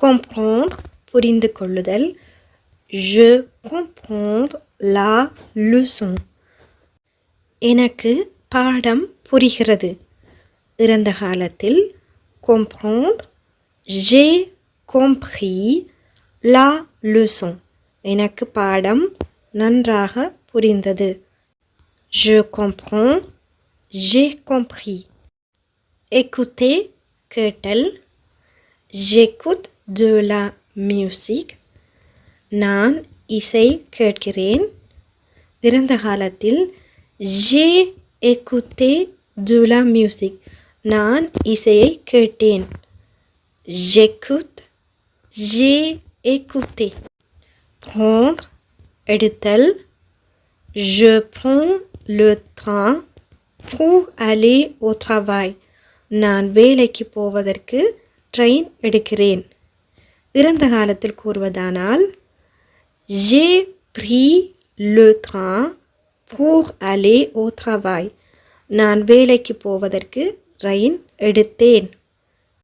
comprendre புரிந்து கொள்ளுதல். Je comprends la leçon. எனக்கு பாடம் புரிகிறது. இறந்த காலத்தில் comprendre j'ai compris la leçon. எனக்கு பாடம் நன்றாக புரிந்தது. Je comprends j'ai compris. Écouter கேட்டல். J'écoute de la musique. நான் இசை கேட்கிறேன். இறந்த காலத்தில் j'ai écouté de la musique. நான் இசையை கேட்டேன். J'écoute, j'ai écouté. Prendre எடுத்தல். Je prends le train pour aller au travail. நான் வேலைக்கு போவதற்கு ட்ரெயின் எடுக்கிறேன். இறந்த காலத்தில் கூறுவதானால் j'ai pris le train pour aller au travail. நான் வேலைக்கு போவதற்கு ட்ரெயின் எடுத்தேன்.